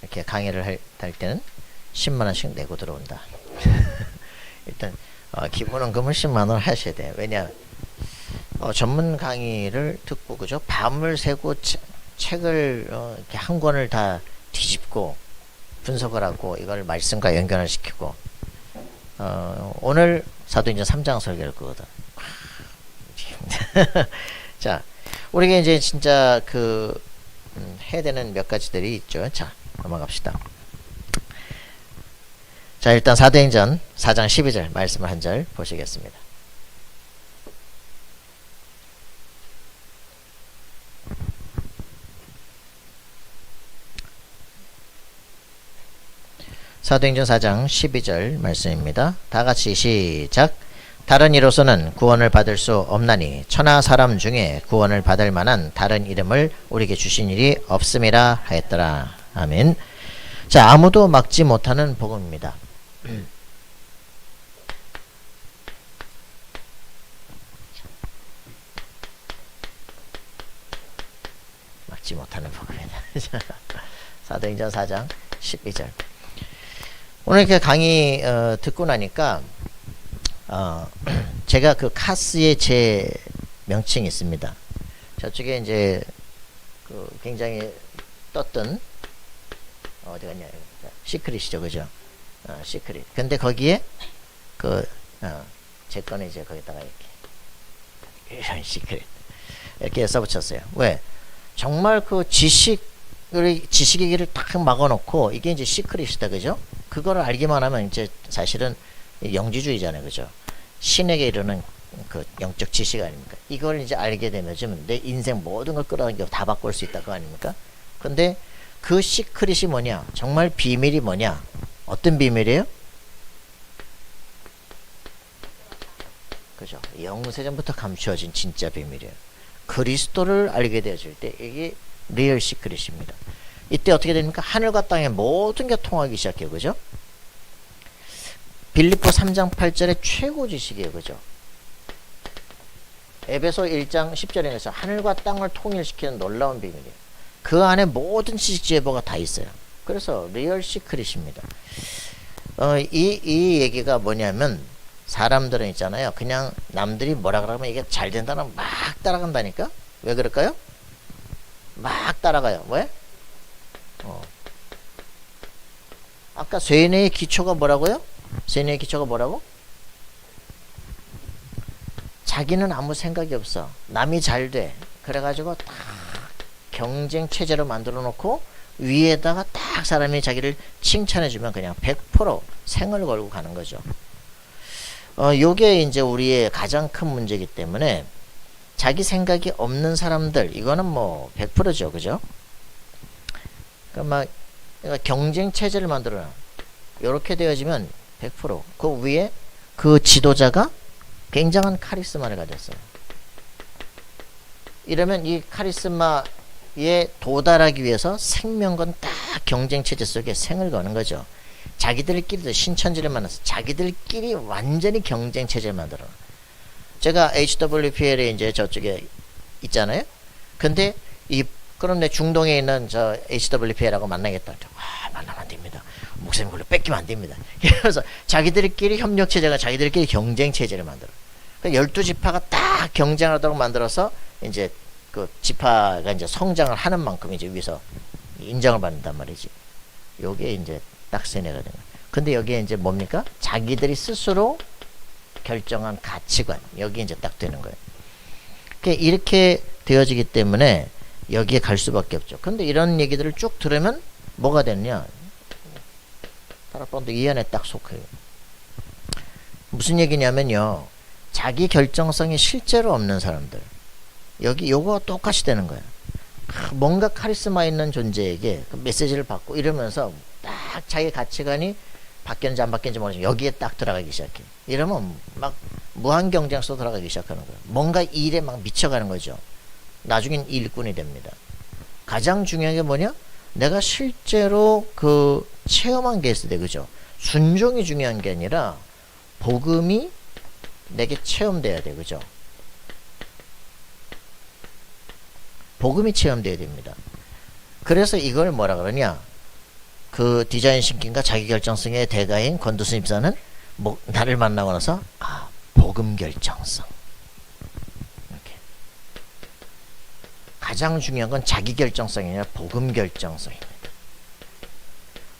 이렇게 강의를 할 때는 10만원씩 내고 들어온다. 일단 기본원금을 10만원 하셔야 돼요. 왜냐 전문 강의를 듣고 그죠? 밤을 새고 책을 이렇게 한 권을 다 뒤집고 분석을 하고 이걸 말씀과 연결을 시키고 오늘 사도행전 3장 설교를 거거든. 자, 우리가 이제 진짜 해야 되는 몇 가지들이 있죠. 자, 넘어갑시다. 자, 일단 사도행전 4장 12절 말씀을 한 절 보시겠습니다. 사도행전 4장 12절 말씀입니다. 다같이 시작. 다른 이로서는 구원을 받을 수 없나니 천하 사람 중에 구원을 받을 만한 다른 이름을 우리에게 주신 일이 없음이라 하였더라. 아멘. 자, 아무도 막지 못하는 복음입니다. 막지 못하는 복음이다. 사도행전 4장 12절. 오늘 이렇게 강의 듣고 나니까 제가 그 카스의 제 명칭이 있습니다. 저쪽에 이제 굉장히 떴던 어디 갔냐, 시크릿이죠, 그죠? 시크릿. 근데 거기에 제 거는 이제 거기다가 이렇게 이런 시크릿 이렇게 써붙였어요. 왜? 정말 지식의 길을 딱 막아놓고 이게 이제 시크릿이다, 그죠? 그거를 알기만 하면 이제 사실은 영지주의잖아요, 그죠? 신에게 이르는 영적 지식 아닙니까? 이걸 이제 알게 되면 내 인생 모든 걸 끌어당겨 다 바꿀 수 있다, 그거 아닙니까? 근데 그 시크릿이 뭐냐? 정말 비밀이 뭐냐? 어떤 비밀이에요? 그죠? 영세전부터 감추어진 진짜 비밀이에요. 그리스도를 알게 되어질 때 이게 리얼 시크릿입니다. 이때 어떻게 됩니까? 하늘과 땅의 모든 게 통하기 시작해요, 그죠? 빌립보 3장 8절의 최고 지식이에요, 그죠? 에베소 1장 10절에 의해서 하늘과 땅을 통일시키는 놀라운 비밀이에요. 그 안에 모든 지식 지혜보가 다 있어요. 그래서 리얼 시크릿입니다. 이 얘기가 뭐냐면 사람들은 있잖아요. 그냥 남들이 뭐라 그러면 이게 잘 된다면 막 따라간다니까? 왜 그럴까요? 막 따라가요. 왜? 아까 쇠뇌의 기초가 뭐라고요? 쇠뇌의 기초가 뭐라고? 자기는 아무 생각이 없어. 남이 잘 돼. 그래가지고 딱 경쟁 체제로 만들어 놓고 위에다가 딱 사람이 자기를 칭찬해주면 그냥 100% 생을 걸고 가는 거죠. 요게 이제 우리의 가장 큰 문제이기 때문에 자기 생각이 없는 사람들, 이거는 뭐 100%죠, 그죠? 그러니까 경쟁 체제를 만들어 놔. 요렇게 되어지면 100%. 그 위에 그 지도자가 굉장한 카리스마를 가졌어요. 이러면 이 카리스마에 도달하기 위해서 생명건 딱 경쟁 체제 속에 생을 거는 거죠. 자기들끼리도 신천지를 만나서 자기들끼리 완전히 경쟁 체제를 만들어. 제가 HWPL에 이제 저쪽에 있잖아요. 근데 그런데 중동에 있는 저 HWPL하고 만나겠다. 만나면 안 됩니다. 목사님 그걸로 뺏기면 안 됩니다. 그래서 자기들끼리 협력 체제가 자기들끼리 경쟁 체제를 만들어. 그러니까 12지파가 딱 경쟁하도록 만들어서 이제 그 지파가 이제 성장을 하는 만큼 이제 위에서 인정을 받는단 말이지. 요게 이제 딱 세뇌가 되는 거예요. 근데 여기에 이제 뭡니까? 자기들이 스스로 결정한 가치관. 여기 이제 딱 되는 거예요. 그러니까 이렇게 되어지기 때문에 여기에 갈 수밖에 없죠. 근데 이런 얘기들을 쭉 들으면 뭐가 됐냐? 타락본도 이 안에 딱 속해요. 무슨 얘기냐면요. 자기 결정성이 실제로 없는 사람들. 여기 요거와 똑같이 되는 거예요. 뭔가 카리스마 있는 존재에게 그 메시지를 받고 이러면서 딱 자기 가치관이 바뀌는지 안 바뀌는지 모르지만 여기에 딱 들어가기 시작해. 이러면 막 무한 경쟁 속으로 들어가기 시작하는 거예요. 뭔가 일에 막 미쳐가는 거죠. 나중엔 일꾼이 됩니다. 가장 중요한 게 뭐냐? 내가 실제로 체험한 게 있어야 돼, 그죠? 순종이 중요한 게 아니라 복음이 내게 체험돼야 돼, 그죠? 복음이 체험돼야 됩니다. 그래서 이걸 뭐라 그러냐? 그 디자인 싱킹과 자기결정성의 대가인 권두순 입사는 뭐 나를 만나고 나서 복음 결정성. 이렇게. 가장 중요한 건 자기결정성이 아니라 복음 결정성입니다.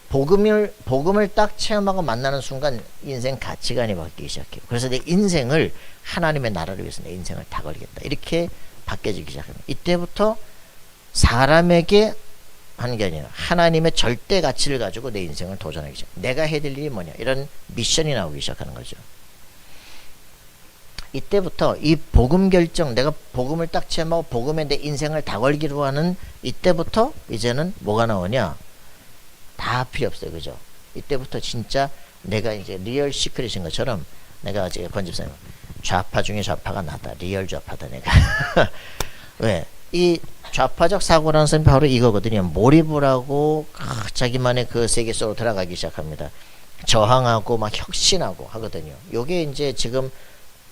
복음을 딱 체험하고 만나는 순간 인생 가치관이 바뀌기 시작해요. 그래서 내 인생을 하나님의 나라를 위해서 내 인생을 다 걸겠다. 이렇게 바뀌어지기 시작합니다. 이때부터 사람에게 하는 게 아니라 하나님의 절대 가치를 가지고 내 인생을 도전하기 시작. 내가 해야 될 일이 뭐냐. 이런 미션이 나오기 시작하는 거죠. 이때부터 이 복음 결정, 내가 복음을 딱 체험하고 복음에 내 인생을 다 걸기로 하는 이때부터 이제는 뭐가 나오냐. 다 필요 없어요. 그죠? 이때부터 진짜 내가 이제 리얼 시크릿인 것처럼 내가 지금 권집사님 좌파 중에 좌파가 나다. 리얼 좌파다 내가. 왜? 이 좌파적 사고라는 것은 바로 이거거든요. 몰입을 하고 자기만의 그 세계 속으로 들어가기 시작합니다. 저항하고 막 혁신하고 하거든요. 요게 이제 지금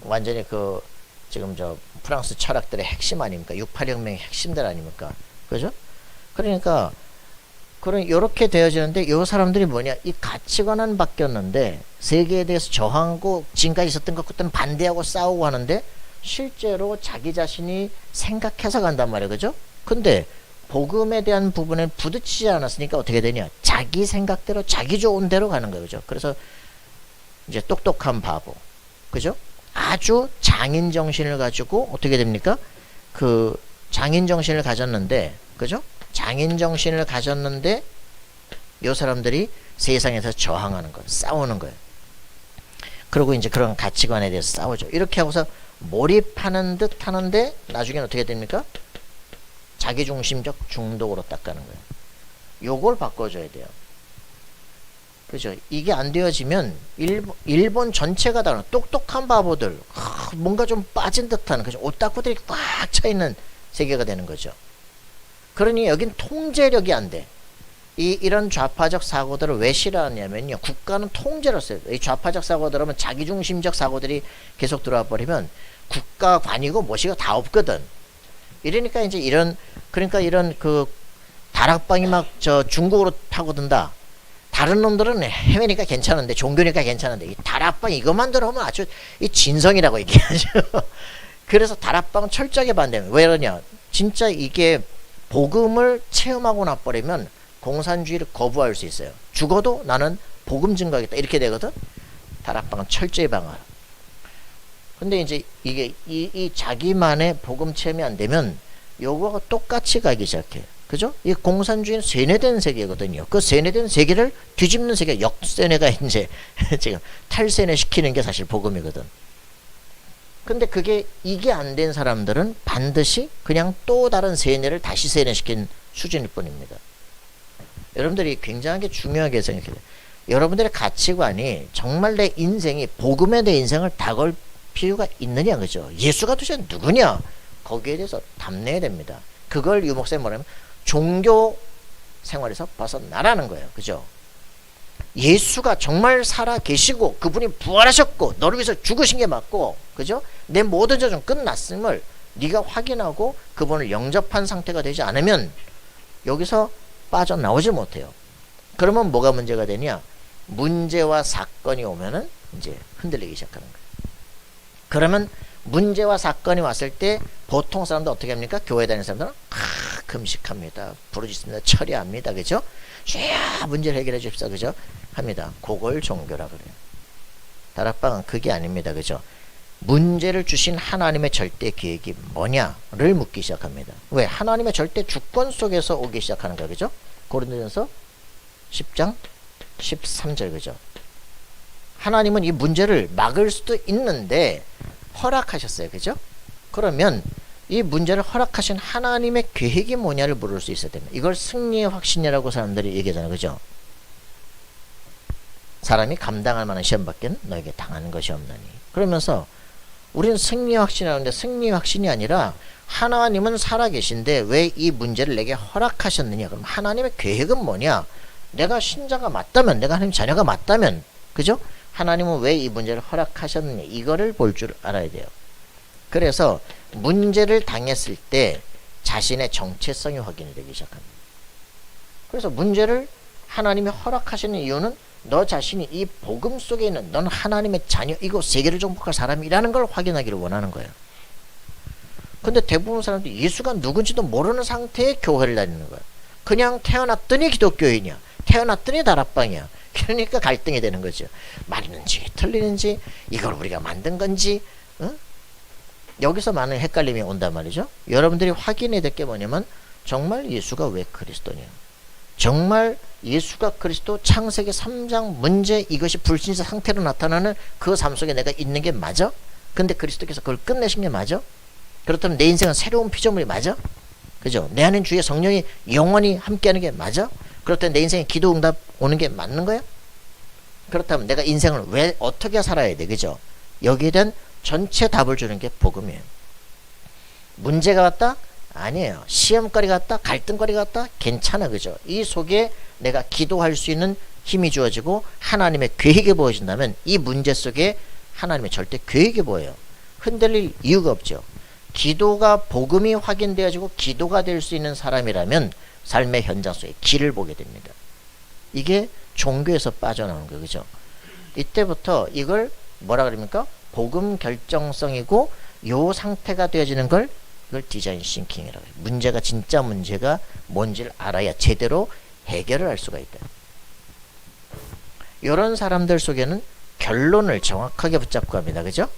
완전히 그 지금 저 프랑스 철학들의 핵심 아닙니까? 68혁명의 핵심들 아닙니까? 그죠? 그러니까 그런 요렇게 되어지는데 요 사람들이 뭐냐? 이 가치관은 바뀌었는데 세계에 대해서 저항하고 지금까지 있었던 것과는 반대하고 싸우고 하는데 실제로 자기 자신이 생각해서 간단 말이에요. 그죠? 근데 복음에 대한 부분에 부딪히지 않았으니까 어떻게 되냐? 자기 생각대로 자기 좋은 대로 가는 거예요. 그죠? 그래서 이제 똑똑한 바보. 그죠? 아주 장인 정신을 가지고 어떻게 됩니까? 그 장인 정신을 가졌는데 그죠? 장인 정신을 가졌는데 요 사람들이 세상에서 저항하는 거예요. 싸우는 거예요. 그리고 이제 그런 가치관에 대해서 싸우죠. 이렇게 하고서 몰입하는 듯 하는데 나중에는 어떻게 됩니까? 자기중심적 중독으로 딱 가는 거예요. 요걸 바꿔줘야 돼요. 그죠? 이게 안 되어지면 일본 전체가 다 똑똑한 바보들 뭔가 좀 빠진 듯한 그죠? 오타쿠들이 꽉 차있는 세계가 되는 거죠. 그러니 여긴 통제력이 안 돼. 이런 좌파적 사고들을 왜 싫어하냐면요. 국가는 통제를 써요. 이 좌파적 사고들은 자기중심적 사고들이 계속 들어와 버리면 국가 관이고 뭐시고 다 없거든. 이러니까 이제 그러니까 이런 그 다락방이 막 저 중국으로 파고든다. 다른 놈들은 해외니까 괜찮은데 종교니까 괜찮은데 이 다락방 이것만 들어오면 아주 이 진성이라고 얘기하죠. 그래서 다락방은 철저하게 반대해요. 왜 그러냐? 진짜 이게 복음을 체험하고 나버리면 공산주의를 거부할 수 있어요. 죽어도 나는 복음 증거하겠다 이렇게 되거든. 다락방은 철저히 방어하라. 근데 이제 이게 이 자기만의 복음 체험이 안 되면 요거가 똑같이 가기 시작해. 그죠? 이 공산주의는 세뇌된 세계거든요. 그 세뇌된 세계를 뒤집는 세계, 역세뇌가 이제 지금 탈세뇌 시키는 게 사실 복음이거든. 근데 이게 안 된 사람들은 반드시 그냥 또 다른 세뇌를 다시 세뇌시킨 수준일 뿐입니다. 여러분들이 굉장하게 중요하게 생각해요. 여러분들의 가치관이 정말 내 인생이 복음에 내 인생을 다 걸 필요가 있느냐, 그죠? 예수가 도대체 누구냐? 거기에 대해서 답내야 됩니다. 그걸 유목사님 뭐냐면 종교 생활에서 벗어나라는 거예요. 그죠? 예수가 정말 살아 계시고 그분이 부활하셨고 너를 위해서 죽으신 게 맞고 그죠? 내 모든 저중 끝났음을 네가 확인하고 그분을 영접한 상태가 되지 않으면 여기서 빠져나오지 못해요. 그러면 뭐가 문제가 되냐? 문제와 사건이 오면은 이제 흔들리기 시작하는 거예요. 그러면 문제와 사건이 왔을 때 보통 사람들 어떻게 합니까? 교회 다니는 사람들은 금식합니다. 부르짖습니다. 처리합니다. 그죠? 주야 문제를 해결해 줍시다. 그죠? 합니다. 그걸 종교라 그래요. 다락방은 그게 아닙니다. 그죠? 문제를 주신 하나님의 절대 계획이 뭐냐를 묻기 시작합니다. 왜? 하나님의 절대 주권 속에서 오기 시작하는 거예요. 그죠? 고린도전서 10장 13절 그죠? 하나님은 이 문제를 막을 수도 있는데 허락하셨어요. 그죠? 그러면 이 문제를 허락하신 하나님의 계획이 뭐냐를 물을 수 있어야 됩니다. 이걸 승리의 확신이라고 사람들이 얘기하잖아요. 그죠? 사람이 감당할 만한 시험밖에 너에게 당하는 것이 없나니. 그러면서 우리는 승리의 확신이라는데 승리의 확신이 아니라 하나님은 살아계신데 왜 이 문제를 내게 허락하셨느냐. 그럼 하나님의 계획은 뭐냐. 내가 신자가 맞다면 내가 하나님 자녀가 맞다면 그죠? 하나님은 왜 이 문제를 허락하셨느냐. 이거를 볼 줄 알아야 돼요. 그래서 문제를 당했을 때 자신의 정체성이 확인이 되기 시작합니다. 그래서 문제를 하나님이 허락하시는 이유는 너 자신이 이 복음 속에 있는 넌 하나님의 자녀, 이거 세계를 정복할 사람이라는 걸 확인하기를 원하는 거예요. 근데 대부분 사람들이 예수가 누군지도 모르는 상태에 교회를 다니는 거예요. 그냥 태어났더니 기독교인이야. 태어났더니 다락방이야. 그러니까 갈등이 되는 거죠. 맞는지 틀리는지, 이걸 우리가 만든 건지, 여기서 많은 헷갈림이 온단 말이죠. 여러분들이 확인해야 될 게 뭐냐면, 정말 예수가 왜 그리스도냐, 정말 예수가 그리스도, 창세기 3장 문제, 이것이 불신자 상태로 나타나는 그 삶 속에 내가 있는 게 맞아? 근데 그리스도께서 그걸 끝내신 게 맞아? 그렇다면 내 인생은 새로운 피조물이 맞아? 그죠? 내 안에 주의 성령이 영원히 함께하는 게 맞아? 그렇다면 내 인생에 기도 응답 오는 게 맞는 거야? 그렇다면 내가 인생을 왜 어떻게 살아야 돼? 그죠? 여기에 대한 전체 답을 주는 게 복음이에요. 문제가 왔다? 아니에요. 시험거리가 왔다? 갈등거리가 왔다? 괜찮아. 그죠? 이 속에 내가 기도할 수 있는 힘이 주어지고 하나님의 계획이 보여진다면 이 문제 속에 하나님의 절대 계획이 보여요. 흔들릴 이유가 없죠. 기도가, 복음이 확인되어지고 기도가 될 수 있는 사람이라면 삶의 현장 속에 길을 보게 됩니다. 이게 종교에서 빠져나오는 거예요. 그죠? 이때부터 이걸 뭐라 그럽니까? 복음 결정성이고, 요 상태가 되어지는 걸, 이걸 디자인 싱킹이라고 해요. 문제가 진짜 문제가 뭔지를 알아야 제대로 해결을 할 수가 있다. 이런 사람들 속에는 결론을 정확하게 붙잡고 갑니다. 그죠?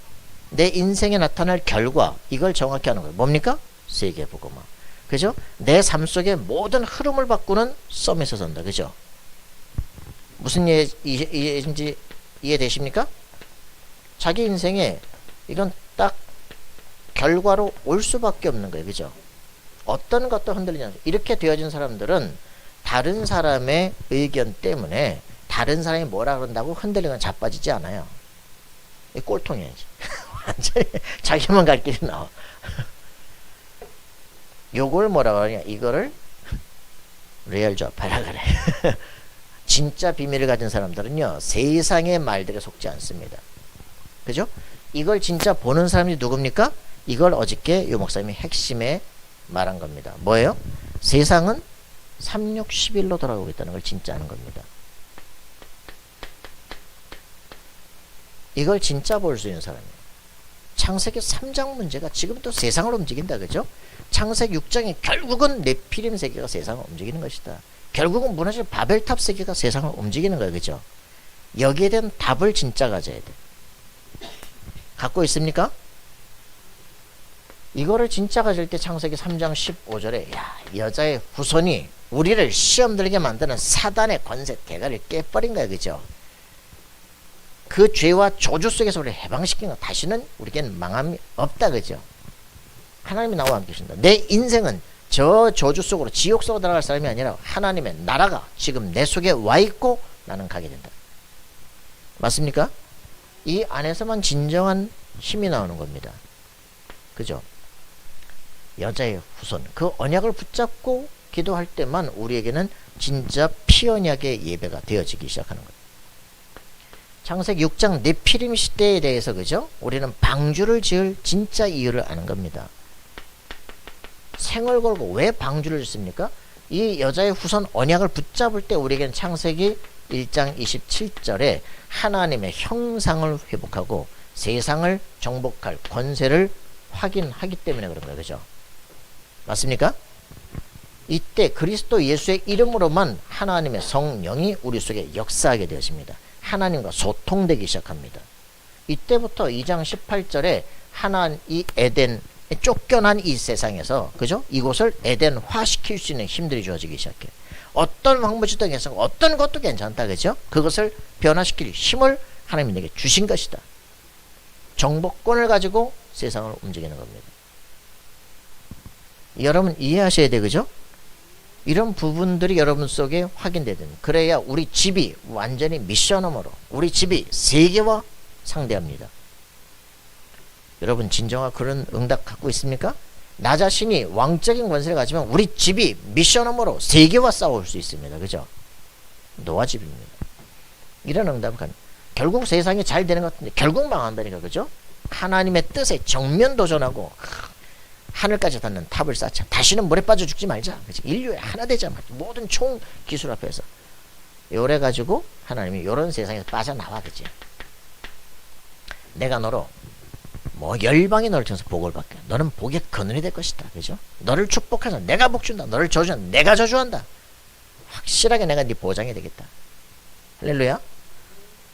내 인생에 나타날 결과, 이걸 정확히 하는 거예요. 뭡니까? 세계복음화. 그죠? 내 삶 속의 모든 흐름을 바꾸는 썸에서 선다. 그죠? 무슨 이해인지 이해되십니까? 자기 인생에 이건 딱 결과로 올 수밖에 없는 거예요. 그죠? 어떤 것도 흔들리지 않아요. 이렇게 되어진 사람들은 다른 사람의 의견 때문에 다른 사람이 뭐라 그런다고 흔들리거나 자빠지지 않아요. 이 꼴통이야지. 완전히 자기만 갈 길이 나와. 요걸 뭐라 그러냐, 이거를 리얼 좌파라 그래. 진짜 비밀을 가진 사람들은요, 세상의 말들에 속지 않습니다. 그죠? 이걸 진짜 보는 사람이 누굽니까? 이걸 어저께 요 목사님이 핵심에 말한 겁니다. 뭐예요? 세상은 3611로 돌아가고 있다는 걸 진짜 아는 겁니다. 이걸 진짜 볼 수 있는 사람이에요. 창세기 3장 문제가 지금도 세상을 움직인다. 그죠? 창세기 6장이 결국은 네피림 세계가 세상을 움직이는 것이다. 결국은 무너질 바벨탑 세계가 세상을 움직이는 거예요. 그죠? 여기에 대한 답을 진짜 가져야 돼. 갖고 있습니까? 이거를 진짜 가질 때 창세기 3장 15절에 야, 여자의 후손이 우리를 시험 들게 만드는 사단의 권세 대가를 깨버린 거예요. 그죠? 그 죄와 저주 속에서 우리를 해방시킨 거, 다시는 우리에게는 망함이 없다. 그죠? 하나님이 나와 함께 계신다. 내 인생은 저 저주 속으로, 지옥 속으로 들어갈 사람이 아니라 하나님의 나라가 지금 내 속에 와 있고 나는 가게 된다. 맞습니까? 이 안에서만 진정한 힘이 나오는 겁니다. 그죠? 여자의 후손, 그 언약을 붙잡고 기도할 때만 우리에게는 진짜 피언약의 예배가 되어지기 시작하는 거예요. 창세기 6장 네피림 시대에 대해서, 그죠? 우리는 방주를 지을 진짜 이유를 아는 겁니다. 생을 걸고 왜 방주를 짓습니까? 이 여자의 후손 언약을 붙잡을 때 우리에게는 창세기 1장 27절에 하나님의 형상을 회복하고 세상을 정복할 권세를 확인하기 때문에 그런 거예요. 그죠? 맞습니까? 이때 그리스도 예수의 이름으로만 하나님의 성령이 우리 속에 역사하게 되어집니다. 하나님과 소통되기 시작합니다. 이때부터 2장 18절에 이 에덴, 쫓겨난 이 세상에서, 그죠? 이곳을 에덴화 시킬 수 있는 힘들이 주어지기 시작해. 어떤 방법이든 괜찮고 어떤 것도 괜찮다. 그죠? 그것을 변화시킬 힘을 하나님이 내게 주신 것이다. 정복권을 가지고 세상을 움직이는 겁니다. 여러분 이해하셔야 돼. 그죠? 이런 부분들이 여러분 속에 확인돼야 됩니다. 그래야 우리 집이 완전히 미션홈으로, 우리 집이 세계와 상대합니다. 여러분 진정한 그런 응답 갖고 있습니까? 나 자신이 왕적인 권세를 가지면 우리 집이 미션홈으로 세계와 싸울 수 있습니다. 그죠? 노아집입니다. 이런 응답을 가는. 결국 세상이 잘 되는 것 같은데 결국 망한다니까. 그죠? 하나님의 뜻에 정면 도전하고 하늘까지 닿는 탑을 쌓자. 다시는 물에 빠져 죽지 말자. 그치? 인류의 하나 되자. 모든 총 기술 앞에서. 요래 가지고 하나님이 요런 세상에서 빠져나와. 그치? 내가 너로 뭐 열방이 너를 통해서 복을 받게. 너는 복의 근원이 될 것이다. 그죠? 너를 축복하자. 내가 복 준다. 너를 저주한다. 내가 저주한다. 확실하게 내가 네 보장이 되겠다. 할렐루야.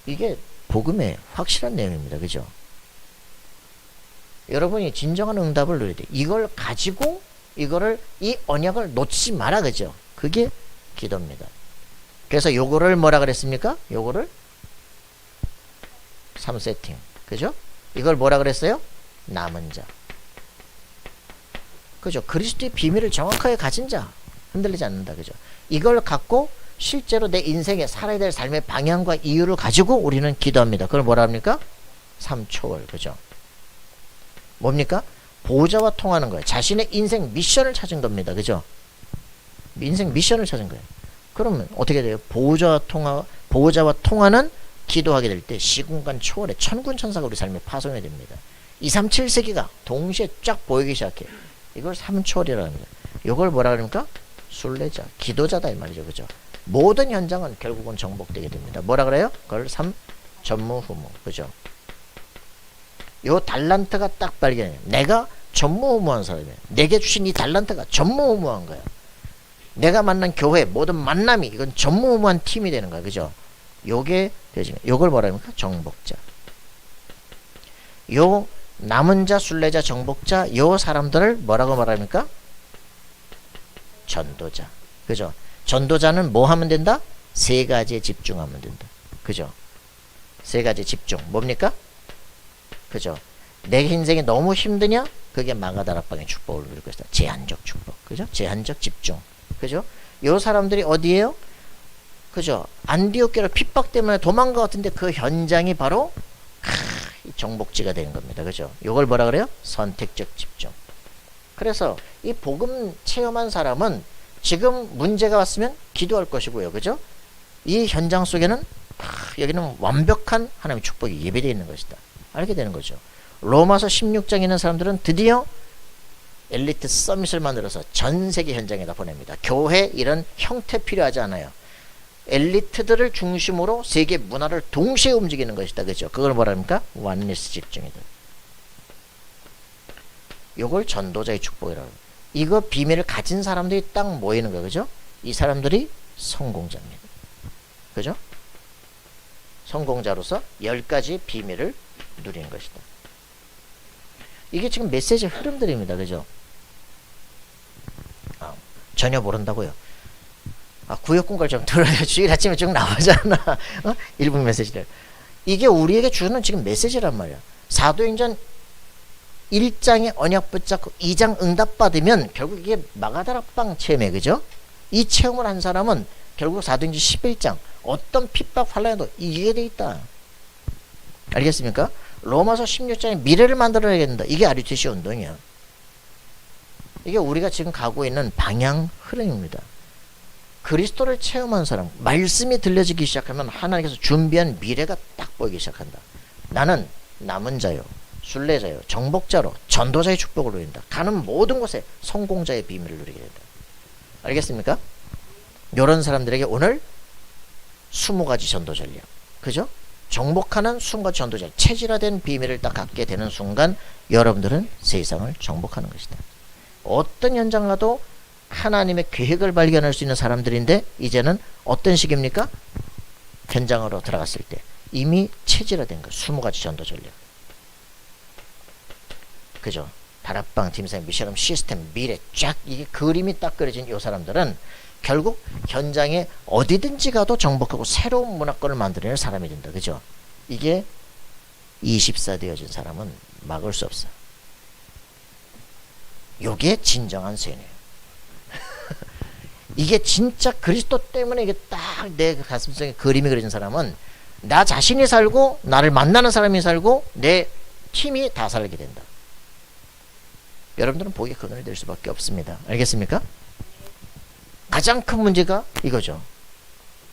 이게 복음의 확실한 내용입니다. 그죠? 여러분이 진정한 응답을 누려야 돼. 이걸 가지고 이거를 이 언약을 놓치지 마라. 그죠? 그게 기도입니다. 그래서 요거를 뭐라 그랬습니까? 요거를 3세팅. 그죠? 이걸 뭐라 그랬어요? 남은 자. 그죠? 그리스도의 비밀을 정확하게 가진 자. 흔들리지 않는다. 그죠? 이걸 갖고 실제로 내 인생에 살아야 될 삶의 방향과 이유를 가지고 우리는 기도합니다. 그걸 뭐라 합니까? 3초월. 그죠? 뭡니까? 보호자와 통하는 거예요. 자신의 인생 미션을 찾은 겁니다. 그죠? 인생 미션을 찾은 거예요. 그러면 어떻게 돼요? 보호자와 통하는 기도하게 될 때 시공간 초월에 천군 천사가 우리 삶에 파송이 됩니다. 237세기가 동시에 쫙 보이기 시작해. 이걸 3초월이라고 합니다. 이걸 뭐라 그럽니까? 순례자, 기도자다 이 말이죠. 그죠? 모든 현장은 결국은 정복되게 됩니다. 뭐라 그래요? 그걸 3 전무후무. 그죠? 요 달란트가 딱 발견해요. 내가 전무후무한 사람이에요. 내게 주신 이 달란트가 전무후무한 거야. 내가 만난 교회 모든 만남이 이건 전무후무한 팀이 되는 거야. 그죠? 요게 되지. 요걸 뭐라 합니까? 정복자. 요 남은 자, 순례자, 정복자 요 사람들을 뭐라고 말합니까? 전도자. 그죠? 전도자는 뭐 하면 된다? 세 가지에 집중하면 된다. 그죠? 세 가지 집중. 뭡니까? 그죠? 내 인생이 너무 힘드냐? 그게 마가다락방의 축복을 누릴 것이다. 제한적 축복. 그죠? 제한적 집중. 그죠? 요 사람들이 어디에요? 그죠? 안디옥교를 핍박 때문에 도망가 같은데 그 현장이 바로 정복지가 되는 겁니다. 그죠? 요걸 뭐라 그래요? 선택적 집중. 그래서 이 복음 체험한 사람은 지금 문제가 왔으면 기도할 것이고요. 그죠? 이 현장 속에는 여기는 완벽한 하나님의 축복이 예배되어 있는 것이다. 알게 되는 거죠. 로마서 16장에 있는 사람들은 드디어 엘리트 서밋을 만들어서 전 세계 현장에다 보냅니다. 교회 이런 형태 필요하지 않아요. 엘리트들을 중심으로 세계 문화를 동시에 움직이는 것이다. 그죠? 그걸 뭐라 합니까? 완리스 집중이다. 요걸 전도자의 축복이라고 합니다. 이거 비밀을 가진 사람들이 딱 모이는 거예요. 그죠? 이 사람들이 성공자입니다. 그죠? 성공자로서 10가지 비밀을 누리는 것이다. 이게 지금 메시지 흐름들입니다. 그죠? 전혀 모른다고요. 구역공갈 좀 들어야 주일 아침에 쭉 나오잖아. 1분 메시지를. 이게 우리에게 주는 지금 메시지란 말이야. 사도행전 1장에 언약 붙잡고 2장 응답 받으면 결국 이게 마가다락방 체험이에요. 그죠? 이 체험을 한 사람은 결국 사도행전 11장 어떤 핍박 환란에도 이기게 돼 있다. 알겠습니까? 로마서 16장에 미래를 만들어야겠다. 이게 아리투시 운동이야. 이게 우리가 지금 가고 있는 방향 흐름입니다. 그리스도를 체험한 사람, 말씀이 들려지기 시작하면 하나님께서 준비한 미래가 딱 보이기 시작한다. 나는 남은 자요, 순례자요, 정복자로 전도자의 축복을 누린다. 가는 모든 곳에 성공자의 비밀을 누리게 된다. 알겠습니까? 이런 사람들에게 오늘 20가지 전도 전략, 그죠? 정복하는 20가지 전도 전략, 체질화된 비밀을 딱 갖게 되는 순간 여러분들은 세상을 정복하는 것이다. 어떤 현장 가도 하나님의 계획을 발견할 수 있는 사람들인데 이제는 어떤 시기입니까? 현장으로 들어갔을 때 이미 체질화된 거 20가지 전도 전략. 그죠? 다락방, 팀사임, 미션음, 시스템, 미래 쫙 이게 그림이 딱 그려진 이 사람들은 결국 현장에 어디든지 가도 정복하고 새로운 문화권을 만들어내는 사람이 된다. 그죠? 이게 24 되어진 사람은 막을 수 없어. 요게 진정한 세뇌예요. 이게 진짜 그리스도 때문에 이게 딱 내 가슴속에 그림이 그려진 사람은 나 자신이 살고 나를 만나는 사람이 살고 내 팀이 다 살게 된다. 여러분들은 복의 근원이 될 수밖에 없습니다. 알겠습니까? 가장 큰 문제가 이거죠.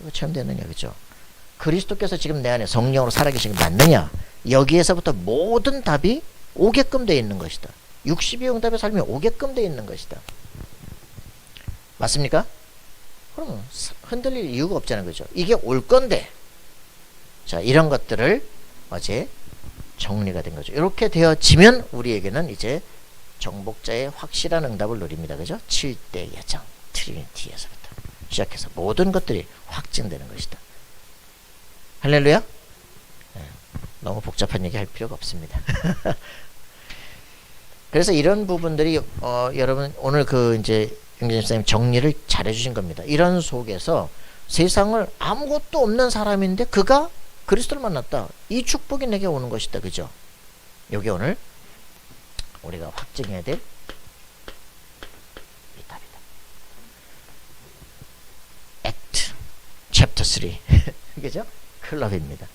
이거 체험되느냐, 그죠? 그리스도께서 지금 내 안에 성령으로 살아계신 게 맞느냐? 여기에서부터 모든 답이 오게끔 되어 있는 것이다. 62 응답의 삶이 오게끔 되어 있는 것이다. 맞습니까? 그럼 흔들릴 이유가 없잖아요. 그죠? 이게 올 건데. 자, 이런 것들을 어제 정리가 된 거죠. 이렇게 되어지면 우리에게는 이제 정복자의 확실한 응답을 누립니다. 그죠? 7대 여정, 트리니티에서부터 시작해서 모든 것들이 확증되는 것이다. 할렐루야? 네, 너무 복잡한 얘기 할 필요가 없습니다. 그래서 이런 부분들이 여러분 오늘 그 이제 영재 집사님 정리를 잘 해주신 겁니다. 이런 속에서 세상을 아무것도 없는 사람인데 그가 그리스도를 만났다. 이 축복이 내게 오는 것이다. 그죠? 요게 오늘 우리가 확증해야 될 이 답이다. 액트 챕터 3 그죠? 클럽입니다.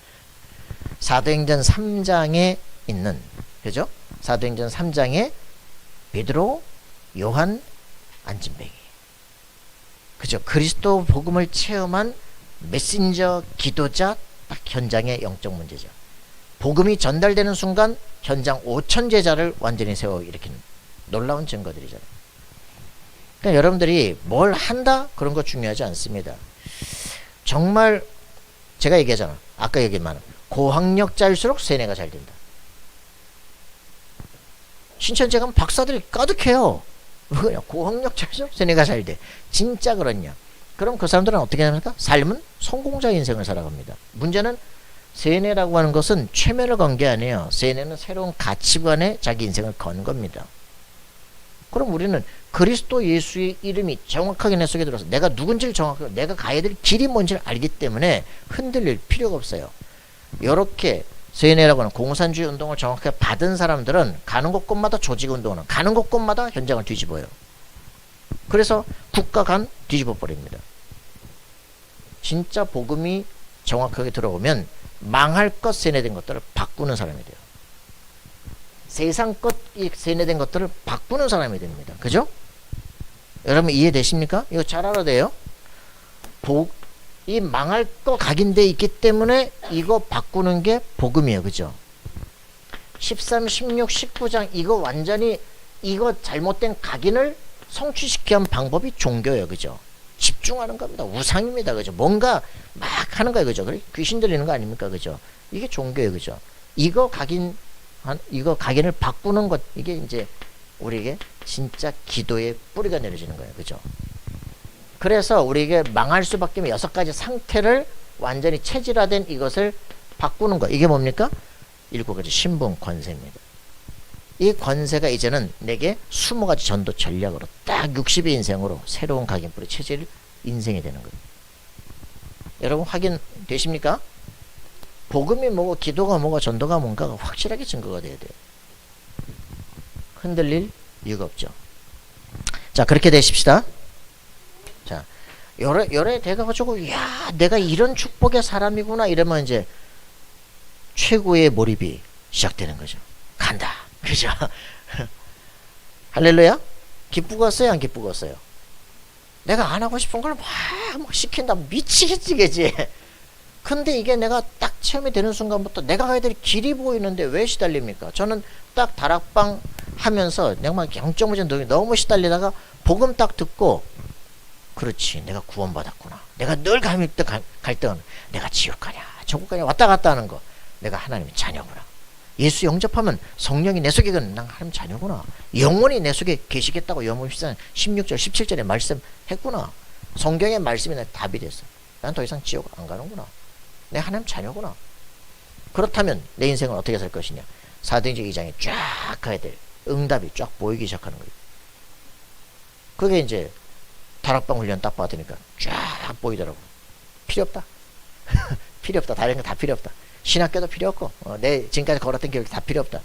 사도행전 3장에 있는 그죠? 사도행전 3장에 베드로, 요한, 안진뱅이 그죠? 그리스도 복음을 체험한 메신저 기도자 딱 현장의 영적 문제죠. 복음이 전달되는 순간 현장 5천 제자를 완전히 세워 일으키는 놀라운 증거들이잖아요. 그러니까 여러분들이 뭘 한다? 그런 거 중요하지 않습니다. 정말 제가 얘기하잖아. 아까 얘기했지만 고학력자일수록 세뇌가 잘 된다. 신천지 가면 박사들이 가득해요. 왜냐? 고학력자일수록 세뇌가 잘 돼. 진짜 그렇냐? 그럼 그 사람들은 어떻게 합니까? 삶은 성공자 인생을 살아갑니다. 문제는 세뇌라고 하는 것은 최면을 건 게 아니에요. 세뇌는 새로운 가치관에 자기 인생을 건 겁니다. 그럼 우리는 그리스도 예수의 이름이 정확하게 내 속에 들어서 내가 누군지를 정확하게 내가 가야 될 길이 뭔지를 알기 때문에 흔들릴 필요가 없어요. 이렇게 세뇌라고 하는 공산주의 운동을 정확하게 받은 사람들은 가는 곳곳마다 조직운동은 가는 곳곳마다 현장을 뒤집어요. 그래서 국가 간 뒤집어 버립니다. 진짜 복음이 정확하게 들어오면 망할 것 세뇌된 것들을 바꾸는 사람이 돼요. 세상 것 세뇌된 것들을 바꾸는 사람이 됩니다. 그죠? 여러분 이해되십니까? 이거 잘 알아야 돼요. 이 망할 거 각인돼 있기 때문에 이거 바꾸는 게 복음이에요. 그죠? 13, 16, 19장 이거 완전히 이거 잘못된 각인을 성취시키는 방법이 종교예요. 그죠? 집중하는 겁니다. 우상입니다. 그죠? 뭔가 막 하는 거예요. 그죠? 귀신 들리는 거 아닙니까? 그죠? 이게 종교예요. 그죠? 이거 각인을 바꾸는 것, 이게 이제 우리에게 진짜 기도의 뿌리가 내려지는 거예요. 그죠? 그래서 우리에게 망할 수밖에 없는 6가지 상태를 완전히 체질화된 이것을 바꾸는 거. 이게 뭡니까? 7가지 신분 권세입니다. 이 권세가 이제는 내게 20가지 전도 전략으로 딱 60의 인생으로 새로운 각인뿌리 체질 인생이 되는 거예요. 여러분 확인되십니까? 복음이 뭐고 기도가 뭐고 전도가 뭔가가 확실하게 증거가 돼야 돼요. 흔들릴 이유가 없죠. 자, 그렇게 되십시다. 자, 요래 돼가지고 야 내가 이런 축복의 사람이구나 이러면 이제 최고의 몰입이 시작되는 거죠. 간다. 그죠? 할렐루야? 기쁘겠어요? 안 기쁘겠어요? 내가 안 하고 싶은 걸 막 시킨다. 미치겠지, 그지? 근데 이게 내가 딱 체험이 되는 순간부터 내가 가야 될 길이 보이는데 왜 시달립니까? 저는 딱 다락방 하면서 내가 막 영적 문제 너무 시달리다가 복음 딱 듣고 그렇지, 내가 구원받았구나. 내가 늘 갈등은 내가 지옥 가냐 천국 가냐 왔다 갔다 하는 거, 내가 하나님의 자녀구나. 예수 영접하면 성령이 내 속에 난 하나님 자녀구나. 영원히 내 속에 계시겠다고 요한복음 16절 17절에 말씀했구나. 성경의 말씀이 내 답이 됐어. 난 더 이상 지옥 안 가는구나. 내 하나님 자녀구나. 그렇다면 내 인생은 어떻게 살 것이냐? 사도행전 2장에 쫙 가야 될 응답이 쫙 보이기 시작하는 거예요. 그게 이제 다락방 훈련 딱 받으니까 쫙 보이더라고. 필요 없다. 필요 없다. 다른 거 다 필요 없다. 신학교도 필요 없고 내 지금까지 걸었던 교육 다 필요 없다.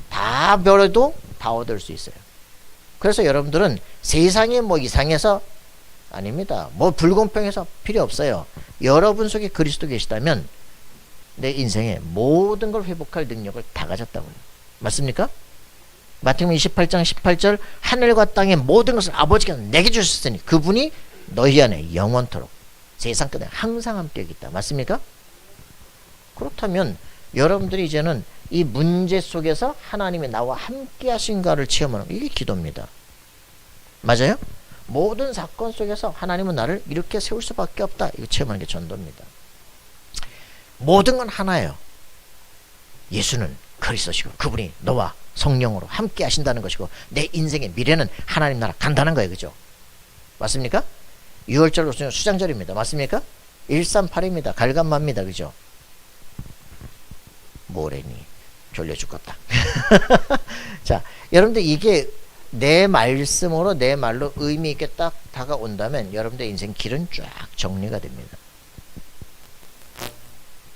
다 별에도 다 얻을 수 있어요. 그래서 여러분들은 세상에 뭐 이상해서 아닙니다. 뭐 불공평해서 필요 없어요. 여러분 속에 그리스도 계시다면 내 인생의 모든 걸 회복할 능력을 다 가졌다고요. 맞습니까? 마태복음 28장 18절 하늘과 땅의 모든 것을 아버지가 내게 주셨으니 그분이 너희 안에 영원토록 세상 끝에 항상 함께 있다. 맞습니까? 그렇다면 여러분들이 이제는 이 문제 속에서 하나님이 나와 함께 하신가를 체험하는 이게 기도입니다. 맞아요? 모든 사건 속에서 하나님은 나를 이렇게 세울 수밖에 없다. 이거 체험하는 게 전도입니다. 모든 건 하나예요. 예수는 그리스도시고 그분이 너와 성령으로 함께 하신다는 것이고 내 인생의 미래는 하나님 나라 간다는 거예요. 그죠? 맞습니까? 6월절 수장절입니다. 맞습니까? 138입니다. 갈감마입니다. 그죠? 뭐래니? 졸려 죽겠다. 자, 여러분들 이게 내 말씀으로 내 말로 의미 있게 딱 다가온다면 여러분들 인생 길은 쫙 정리가 됩니다.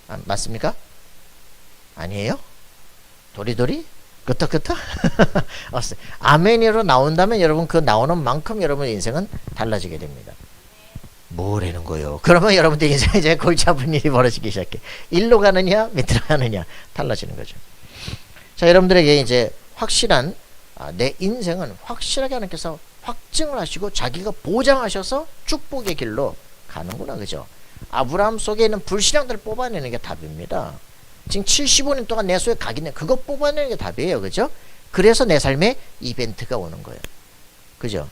아, 맞습니까? 아니에요? 도리도리? 끄떡끄떡? 아멘으로 나온다면 여러분 그 나오는 만큼 여러분의 인생은 달라지게 됩니다. 뭐라는 거요? 그러면 여러분들 인생에 이제 골치 아픈 일이 벌어지기 시작해. 일로 가느냐 밑으로 가느냐 달라지는 거죠. 자, 여러분들에게 이제 확실한 내 인생은 확실하게 하나님께서 확증을 하시고 자기가 보장하셔서 축복의 길로 가는구나. 그죠? 아브라함 속에 있는 불신앙들을 뽑아내는 게 답입니다. 지금 75년 동안 내 속에 각인해 그거 뽑아내는 게 답이에요. 그죠? 그래서 내 삶에 이벤트가 오는 거예요. 그죠?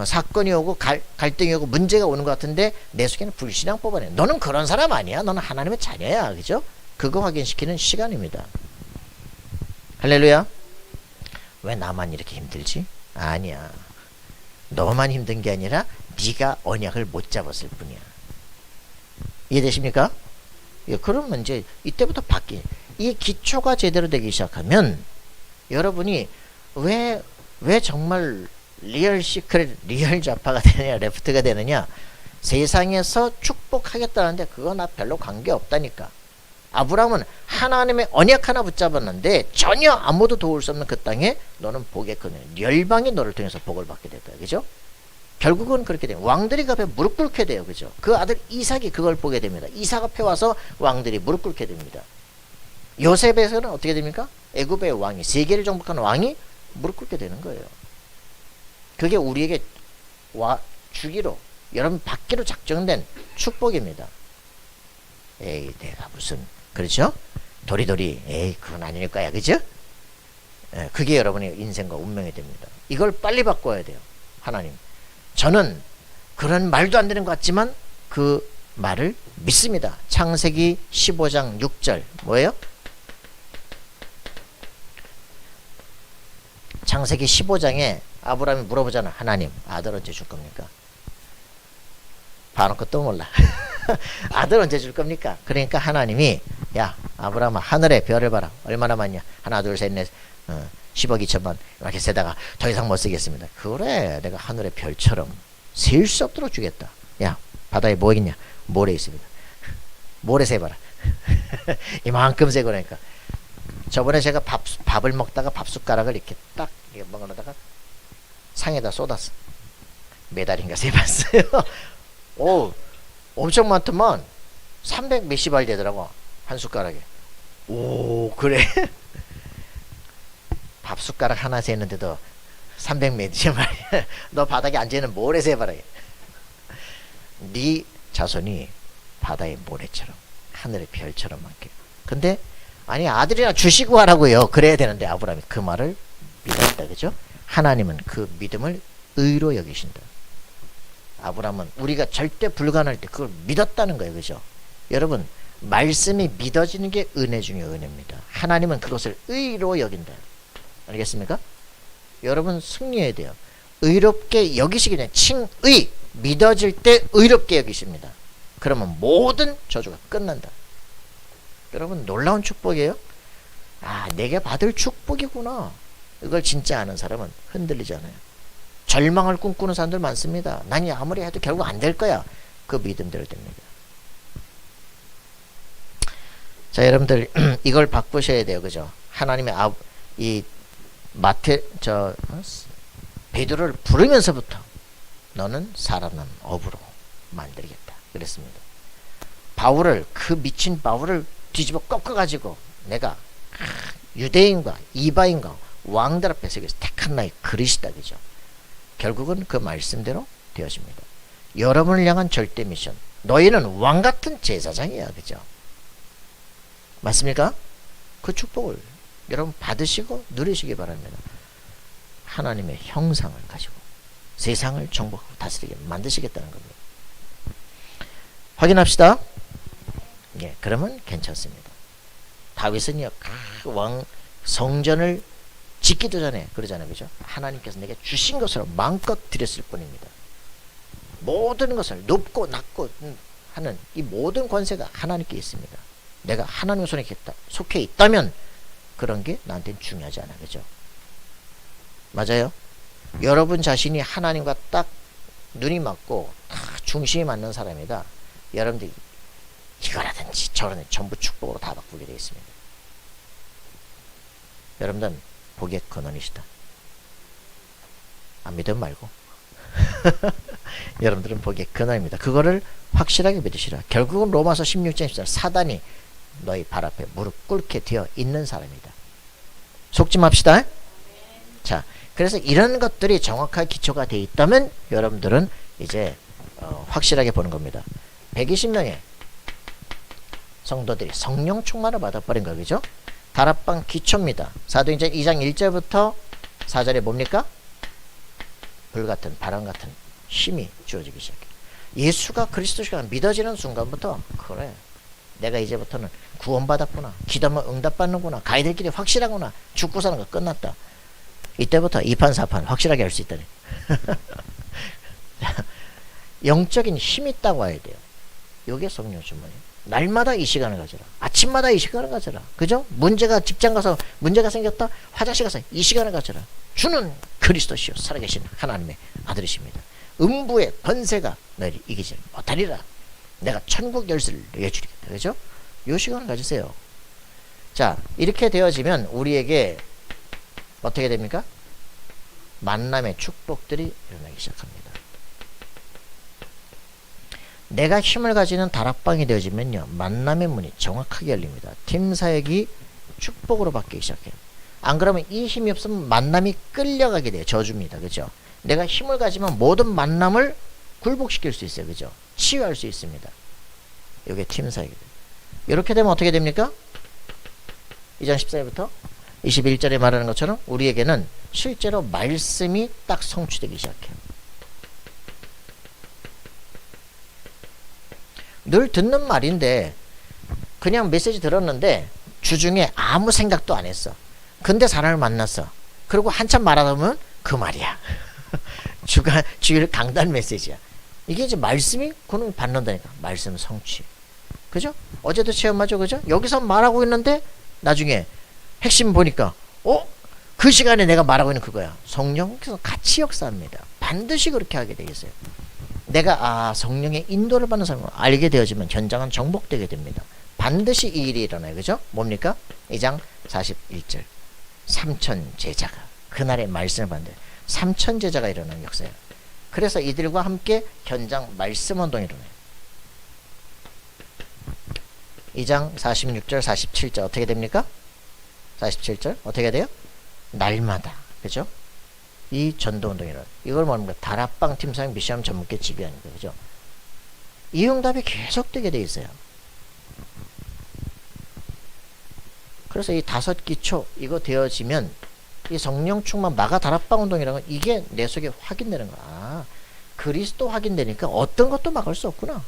사건이 오고 갈등이 오고 문제가 오는 것 같은데 내 속에는 불신앙 뽑아내. 너는 그런 사람 아니야. 너는 하나님의 자녀야. 그죠? 그거 확인시키는 시간입니다. 할렐루야. 왜 나만 이렇게 힘들지? 아니야. 너만 힘든 게 아니라 네가 언약을 못 잡았을 뿐이야. 이해되십니까? 예, 그러면 이제 이때부터 이 기초가 제대로 되기 시작하면 여러분이 왜 정말 리얼 시크릿, 리얼 좌파가 되느냐, 레프트가 되느냐, 세상에서 축복하겠다는데 그거 나 별로 관계없다니까. 아브라함은 하나님의 언약 하나 붙잡았는데 전혀 아무도 도울 수 없는 그 땅에 너는 복했거든. 열방이 너를 통해서 복을 받게 됐다. 그죠? 결국은 그렇게 돼요. 왕들이 그 앞에 무릎 꿇게 돼요. 그죠? 그 아들 이삭이 그걸 보게 됩니다. 이삭 앞에 와서 왕들이 무릎 꿇게 됩니다. 요셉에서는 어떻게 됩니까? 애굽의 왕이, 세계를 정복하는 왕이 무릎 꿇게 되는 거예요. 그게 우리에게 주기로, 여러분 받기로 작정된 축복입니다. 에이, 내가 무슨, 그렇죠? 도리도리, 에이, 그건 아닐 거야. 그죠? 예, 그게 여러분의 인생과 운명이 됩니다. 이걸 빨리 바꿔야 돼요. 하나님. 저는 그런 말도 안 되는 것 같지만 그 말을 믿습니다. 창세기 15장 6절 뭐예요? 창세기 15장에 아브라함이 물어보잖아. 하나님, 아들 언제 줄 겁니까? 봐놓고 또 몰라. 아들 언제 줄 겁니까? 그러니까 하나님이 야, 아브라함아, 하늘의 별을 봐라. 얼마나 많냐? 하나, 둘, 셋, 넷, 10억 2천만 이렇게 세다가 더 이상 못 쓰겠습니다. 그래, 내가 하늘의 별처럼 셀 수 없도록 주겠다. 야, 바다에 뭐 있냐? 모래 있습니다. 모래 세봐라. 이만큼 세고 그러니까. 저번에 제가 밥을 먹다가 밥숟가락을 이렇게 딱 먹으려다가 상에다 쏟았어. 메달인가 세봤어요. 오, 엄청 많더만. 300 몇십 알 되더라고. 한 숟가락에. 오, 그래? 밥숟가락 하나 세는데도 300 몇십 알이야. 너 바닥에 앉아있는 모래 세봐라. 네 자손이 바다의 모래처럼 하늘의 별처럼 많게. 근데 아니, 아들이나 주시고 하라고요. 그래야 되는데 아브라함이 그 말을 믿었다. 그죠? 하나님은 그 믿음을 의로 여기신다. 아브라함은 우리가 절대 불가능할 때 그걸 믿었다는 거예요. 그죠? 여러분, 말씀이 믿어지는 게 은혜 중에 은혜입니다. 하나님은 그것을 의로 여긴다. 알겠습니까? 여러분 승리해야 돼요. 의롭게 여기시기 전에 칭의, 믿어질 때 의롭게 여기십니다. 그러면 모든 저주가 끝난다. 여러분, 놀라운 축복이에요. 아, 내게 받을 축복이구나. 이걸 진짜 아는 사람은 흔들리지 않아요. 절망을 꿈꾸는 사람들 많습니다. 난 아무리 해도 결국 안 될 거야. 그 믿음대로 됩니다. 자, 여러분들 이걸 바꾸셔야 돼요. 그죠? 하나님의 이 베드로를 부르면서부터 너는 살아난 업으로 만들겠다. 그랬습니다. 바울을, 그 미친 바울을 뒤집어 꺾어가지고 내가 유대인과 이방인과 왕들 앞에 서서 택한 나의 그릇이다. 그죠? 결국은 그 말씀대로 되어집니다. 여러분을 향한 절대 미션. 너희는 왕같은 제사장이야. 그죠? 맞습니까? 그 축복을 여러분 받으시고 누리시기 바랍니다. 하나님의 형상을 가지고 세상을 정복하고 다스리게 만드시겠다는 겁니다. 확인합시다. 예, 그러면 괜찮습니다. 다윗은요, 왕 성전을 짓기도 전에 그러잖아요, 그죠? 하나님께서 내게 주신 것으로 마음껏 드렸을 뿐입니다. 모든 것을 높고 낮고 하는 이 모든 권세가 하나님께 있습니다. 내가 하나님 손에 속해 있다면 그런 게 나한테는 중요하지 않아, 그죠? 맞아요? 여러분 자신이 하나님과 딱 눈이 맞고 딱 중심이 맞는 사람이다. 여러분들이 이거라든지 저라든지 전부 축복으로 다 바꾸게 되어 있습니다. 여러분들은 복의 근원이시다. 안 믿으면 말고. 여러분들은 복의 근원입니다. 그거를 확실하게 믿으시라. 결국은 로마서 16장 14 사단이 너희 발 앞에 무릎 꿇게 되어 있는 사람이다. 속지 맙시다. 자, 그래서 이런 것들이 정확하게 기초가 되어 있다면 여러분들은 이제 확실하게 보는 겁니다. 120명의 성도들이 성령 충만을 받아버린 거예요. 그죠? 다락방 기초입니다. 사도행전 2장 1절부터 4절에 뭡니까? 불같은 바람 같은 힘이 주어지기 시작해요. 예수가 그리스도시가 믿어지는 순간부터 그래, 내가 이제부터는 구원받았구나, 기도하면 응답받는구나, 가야 될 길이 확실하구나, 죽고 사는 거 끝났다. 이때부터 2판 4판 확실하게 할 수 있다니. 영적인 힘이 있다고 와야 돼요. 이게 성령 충만이에요. 날마다 이 시간을 가져라. 아침마다 이 시간을 가져라. 그죠? 문제가 직장 가서 문제가 생겼다. 화장실 가서 이 시간을 가져라. 주는 그리스도시요 살아계신 하나님의 아들이십니다. 음부의 권세가 너희를 이기지 못하리라. 내가 천국 열쇠를 내어주리겠다. 그죠? 이 시간을 가지세요. 자, 이렇게 되어지면 우리에게 어떻게 됩니까? 만남의 축복들이 일어나기 시작합니다. 내가 힘을 가지는 다락방이 되어지면요, 만남의 문이 정확하게 열립니다. 팀 사역이 축복으로 바뀌기 시작해요. 안 그러면 이 힘이 없으면 만남이 끌려가게 돼요. 저주입니다. 그죠? 내가 힘을 가지면 모든 만남을 굴복시킬 수 있어요. 그죠? 치유할 수 있습니다. 이게 팀 사역이 돼요. 이렇게 되면 어떻게 됩니까? 2장 14절부터 21절에 말하는 것처럼 우리에게는 실제로 말씀이 딱 성취되기 시작해요. 늘 듣는 말인데 그냥 메시지 들었는데 주중에 아무 생각도 안 했어. 근데 사람을 만났어. 그리고 한참 말하다 보면 그 말이야. 주일 강단 메시지야. 이게 이제 말씀이 그놈 받는다니까. 말씀 성취. 그죠? 어제도 체험하죠. 그죠? 여기서 말하고 있는데 나중에 핵심 보니까 그 시간에 내가 말하고 있는 그거야. 성령께서 같이 역사합니다. 반드시 그렇게 하게 되겠어요. 내가 성령의 인도를 받는 사람을 알게 되어지면 현장은 정복되게 됩니다. 반드시 이 일이 일어나요. 그죠? 뭡니까? 2장 41절 3천 제자가 그날의 말씀을 받는데 3천 제자가 일어나는 역사예요. 그래서 이들과 함께 현장 말씀 운동이 일어나요. 2장 46절 47절 어떻게 됩니까? 47절 어떻게 돼요? 날마다 그죠? 이 전도운동이 일어나요. 이걸 뭐합니까? 다락방 팀사역 미션 전문계 지배하니까 그죠? 이 응답이 계속되게 돼 있어요. 그래서 이 5기초 이거 되어지면 이 성령 충만 마가 다락방 운동이라는 건 이게 내 속에 확인되는 거야. 그리스도 확인되니까 어떤 것도 막을 수 없구나.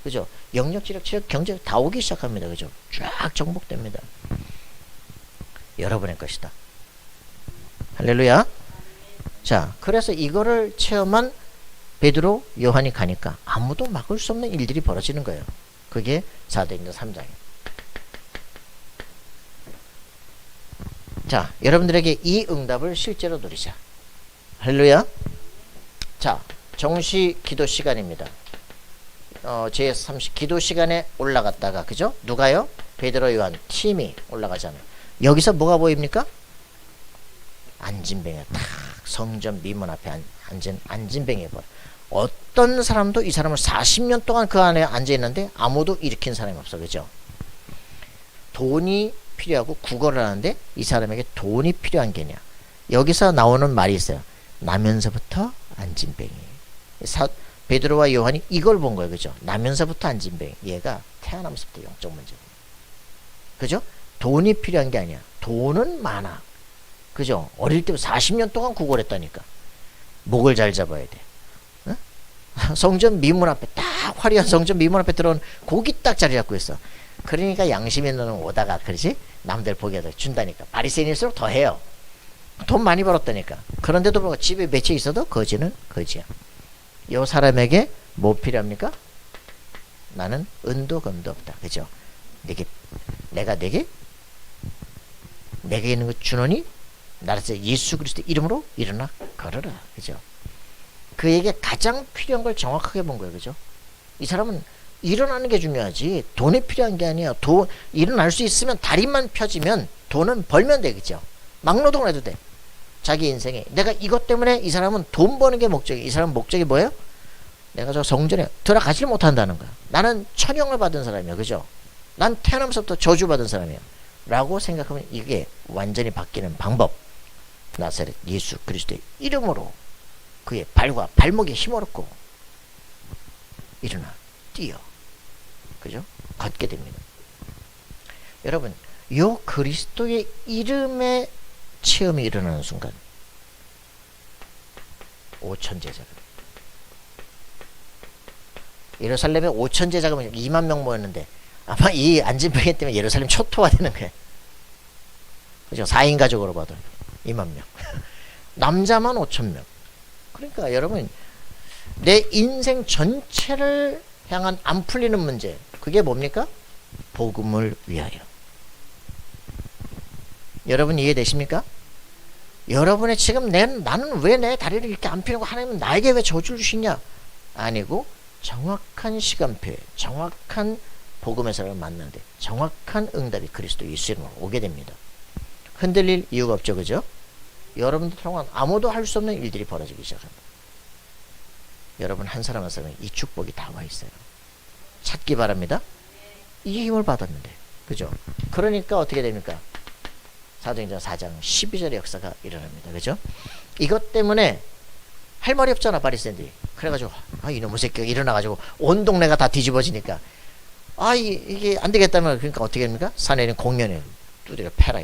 그죠? 영역, 지력, 체력, 경제 다 오기 시작합니다. 그죠? 쫙 정복됩니다. 여러분의 것이다. 할렐루야. 자, 그래서 이거를 체험한 베드로, 요한이 가니까 아무도 막을 수 없는 일들이 벌어지는 거예요. 그게 사도행전 3장이에요. 자, 여러분들에게 이 응답을 실제로 누리자. 할렐루야. 자, 정시 기도 시간입니다. 제30 기도 시간에 올라갔다가 그죠? 누가요? 베드로, 요한 팀이 올라가잖아요. 여기서 뭐가 보입니까? 안진뱅이가 딱 성전 미문 앞에 앉은 안진뱅이에 보여. 어떤 사람도 이 사람을 40년 동안 그 안에 앉아 있는데 아무도 일으킨 사람이 없어. 그죠? 돈이 필요하고 구걸을 하는데 이 사람에게 돈이 필요한 게냐. 여기서 나오는 말이 있어요. 나면서부터 안진뱅이. 베드로와 요한이 이걸 본 거예요. 그죠? 나면서부터 안진뱅이. 얘가 태어나면서부터 영적 문제. 그죠? 돈이 필요한 게 아니야. 돈은 많아. 그죠? 어릴 때부터 40년 동안 구걸했다니까. 목을 잘 잡아야 돼. 어? 성전 미문 앞에 딱 화려한 성전 미문 앞에 들어온 고기 딱 자리 잡고 있어. 그러니까 양심 있는 놈은 오다가 그러지? 남들 보게 준다니까. 바리새인일수록 더 해요. 돈 많이 벌었다니까. 그런데도 불구하고 집에 며칠 있어도 거지는 거지야. 요 사람에게 뭐 필요합니까? 나는 은도 금도 없다. 그죠? 내가 내게 있는 거 주노니 나라서 예수 그리스도 이름으로 일어나 걸어라. 그죠? 그에게 가장 필요한 걸 정확하게 본 거예요. 그죠? 이 사람은 일어나는 게 중요하지 돈이 필요한 게 아니야. 일어날 수 있으면 다리만 펴지면 돈은 벌면 돼. 그죠? 막노동을 해도 돼. 자기 인생에 내가 이것 때문에 이 사람은 돈 버는 게 목적이. 이 사람 목적이 뭐예요? 내가 저 성전에 들어가질 못한다는 거야. 나는 천형을 받은 사람이야. 그죠? 난 태어나면서부터 저주받은 사람이야. 라고 생각하면 이게 완전히 바뀌는 방법. 나사렛 예수 그리스도의 이름으로 그의 발과 발목에 힘을 얻고 일어나 뛰어. 그죠? 걷게 됩니다. 여러분, 요 그리스도의 이름의 체험이 일어나는 순간 5천 제자가 예루살렘에 5천 제자가 2만 명 모였는데 아마 이 안진병이 때문에 예루살렘 초토화 되는 거예요. 그죠? 4인 가족으로 봐도 2만 명. 남자만 5천 명. 그러니까 여러분, 내 인생 전체를 향한 안 풀리는 문제, 그게 뭡니까? 복음을 위하여. 여러분 이해되십니까? 여러분의 지금 나는 왜 내 다리를 이렇게 안 피는 거, 하나님은 나에게 왜 저주를 주시냐? 아니고 정확한 시간표에 정확한 복음의 사람을 만나는데 정확한 응답이 그리스도 예수 이름으로 오게 됩니다. 흔들릴 이유가 없죠. 그죠? 여러분들 동안 아무도 할 수 없는 일들이 벌어지기 시작합니다. 여러분 한 사람 한 사람에 이 축복이 다 와 있어요. 찾기 바랍니다. 이 힘을 받았는데. 그죠? 그러니까 어떻게 됩니까? 사도행전 4장 12절의 역사가 일어납니다. 그죠? 이것 때문에 할 말이 없잖아, 바리새인들이. 그래가지고 이놈의 새끼가 일어나가지고 온 동네가 다 뒤집어지니까 이게 안 되겠다면 그러니까 어떻게 됩니까? 사내는 공면에 두드려 패라.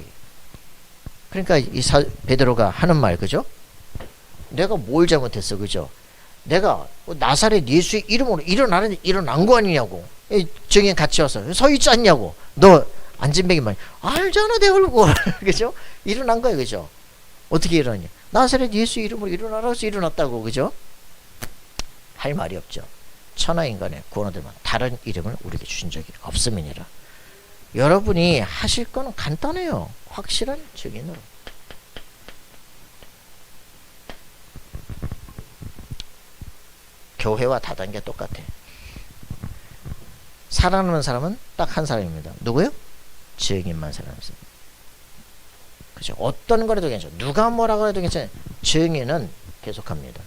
그러니까 베드로가 하는 말, 그죠? 내가 뭘 잘못했어, 그죠? 내가 나사렛 예수의 이름으로 일어나는데 일어난 거 아니냐고. 증인 같이 와서 서 있지 않냐고. 너 안진뱅이 말 알잖아 내 얼굴. 그죠? 일어난 거예요. 그죠? 어떻게 일어나냐? 나사렛 예수 이름으로 일어나라 해서 일어났다고. 그죠? 할 말이 없죠. 천하인간의 구원하들만 다른 이름을 우리에게 주신 적이 없음이니라. 여러분이 하실 거는 간단해요. 확실한 증인으로. 교회와 다단계 똑같아. 살아남는 사람은 딱 한 사람입니다. 누구요? 증인만 살아남습니다. 그죠? 어떤 거라도 괜찮아요. 누가 뭐라고 해도 괜찮아요. 증인은 계속합니다.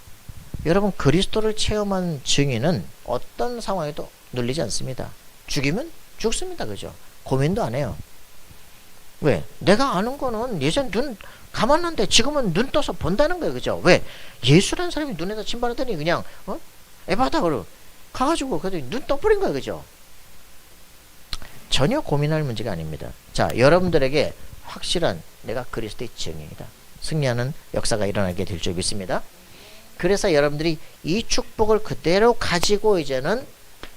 여러분 그리스도를 체험한 증인은 어떤 상황에도 눌리지 않습니다. 죽이면 죽습니다. 그죠? 고민도 안 해요. 왜? 내가 아는 거는 예전 눈 감았는데 지금은 눈 떠서 본다는 거예요. 그죠? 왜? 예수라는 사람이 눈에다 침 바르더니 그냥 에바다 그러 가가지고 눈 떠버린 거예요. 그죠? 전혀 고민할 문제가 아닙니다. 자, 여러분들에게 확실한 내가 그리스도의 증인이다. 승리하는 역사가 일어나게 될 줄 믿습니다. 그래서 여러분들이 이 축복을 그대로 가지고 이제는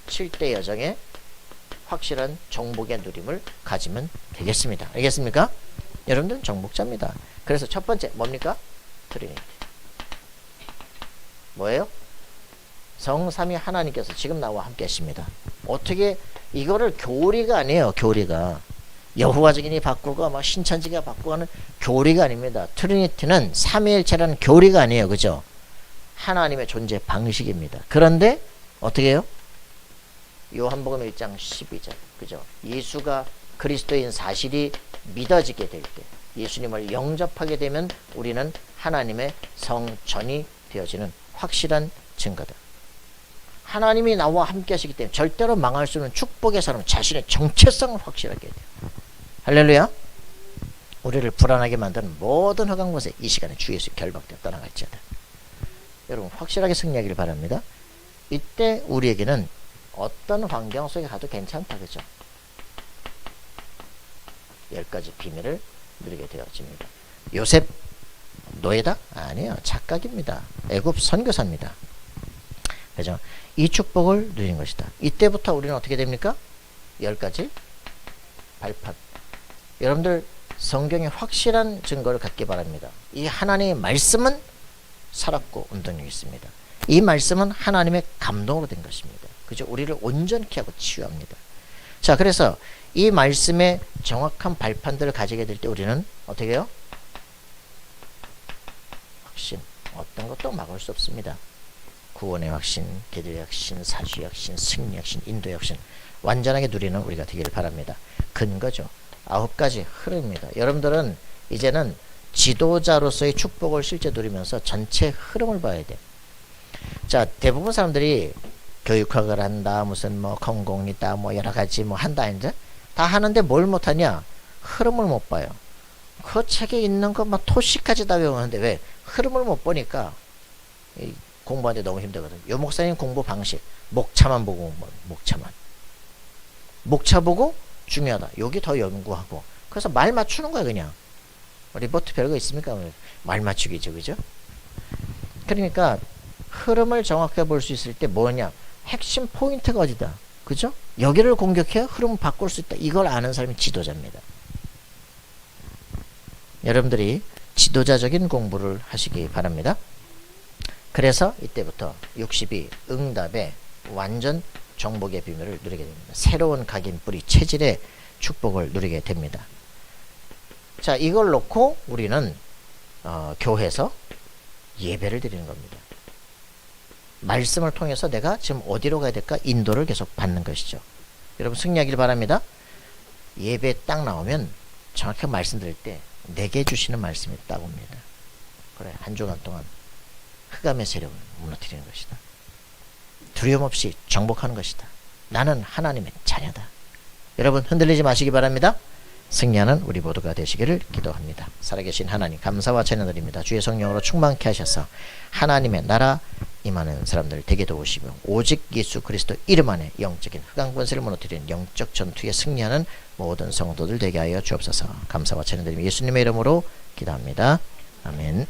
7대 여정의 확실한 정복의 누림을 가지면 되겠습니다. 알겠습니까? 여러분들은 정복자입니다. 그래서 첫 번째 뭡니까? 트리니티. 뭐예요? 성삼위 하나님께서 지금 나와 함께 하십니다. 어떻게 이거를 교리가 아니에요. 교리가 여호와 증인이 바꾸고 막 신천지가 바꾸고 하는 교리가 아닙니다. 트리니티는 삼위일체라는 교리가 아니에요. 그죠? 하나님의 존재 방식입니다. 그런데 어떻게 해요? 요한복음 1장 12절. 그죠? 예수가 그리스도인 사실이 믿어지게 될 때, 예수님을 영접하게 되면 우리는 하나님의 성전이 되어지는 확실한 증거다. 하나님이 나와 함께 하시기 때문에 절대로 망할 수 없는 축복의 사람, 자신의 정체성을 확실하게 돼요. 할렐루야. 우리를 불안하게 만드는 모든 흑암 것에 이 시간에 주 예수 결박되어 떠나갈지어다. 여러분 확실하게 승리하기를 바랍니다. 이때 우리에게는 어떤 환경 속에 가도 괜찮다. 그죠? 10가지 비밀을 누리게 되어집니다. 요셉 노예다? 아니에요. 착각입니다. 애굽 선교사입니다. 그죠? 이 축복을 누린 것이다. 이때부터 우리는 어떻게 됩니까? 10가지 발판. 여러분들 성경에 확실한 증거를 갖기 바랍니다. 이 하나님의 말씀은 살았고 운동력이 있습니다. 이 말씀은 하나님의 감동으로 된 것입니다. 그죠? 우리를 온전케 하고 치유합니다. 자, 그래서 이 말씀의 정확한 발판들을 가지게 될 때 우리는 어떻게 해요? 확신. 어떤 것도 막을 수 없습니다. 구원의 확신, 계들의 확신, 사주의 확신, 승리의 확신, 인도의 확신. 완전하게 누리는 우리가 되기를 바랍니다. 근거죠. 9가지 흐름입니다. 여러분들은 이제는 지도자로서의 축복을 실제 누리면서 전체 흐름을 봐야 돼. 자, 대부분 사람들이 교육학을 한다, 무슨 뭐 건공이다, 뭐 여러 가지 뭐 한다 이제 다 하는데 뭘 못하냐? 흐름을 못 봐요. 그 책에 있는 거 막 토시까지 다 외우는데 왜? 흐름을 못 보니까 공부하는데 너무 힘들거든. 요 목사님 공부 방식 목차만 보고 공부하는 목차만. 목차 보고 중요하다. 여기 더 연구하고. 그래서 말 맞추는 거야 그냥. 리포트 별거 있습니까? 말 맞추기죠, 그죠? 그러니까 흐름을 정확하게 볼 수 있을 때 뭐냐? 핵심 포인트가 어디다? 그죠? 여기를 공격해야 흐름을 바꿀 수 있다. 이걸 아는 사람이 지도자입니다. 여러분들이 지도자적인 공부를 하시기 바랍니다. 그래서 이때부터 62 응답의 완전 정복의 비밀을 누리게 됩니다. 새로운 각인 뿌리 체질의 축복을 누리게 됩니다. 자, 이걸 놓고 우리는 교회에서 예배를 드리는 겁니다. 말씀을 통해서 내가 지금 어디로 가야 될까 인도를 계속 받는 것이죠. 여러분 승리하길 바랍니다. 예배 딱 나오면 정확하게 말씀드릴 때 내게 주시는 말씀이 딱 옵니다. 그래, 한 주간 동안 흑암의 세력을 무너뜨리는 것이다. 두려움 없이 정복하는 것이다. 나는 하나님의 자녀다. 여러분 흔들리지 마시기 바랍니다. 승리하는 우리 모두가 되시기를 기도합니다. 살아계신 하나님 감사와 찬양드립니다. 주의 성령으로 충만케 하셔서 하나님의 나라 임하는 사람들 되게 도우시며 오직 예수 그리스도 이름 안에 영적인 흑암 권세를 무너뜨리는 영적 전투에 승리하는 모든 성도들 되게 하여 주옵소서. 감사와 찬양드리며 예수님의 이름으로 기도합니다. 아멘.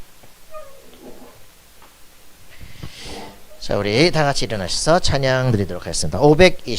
자, 우리 다 같이 일어나셔서 찬양 드리도록 하겠습니다. 520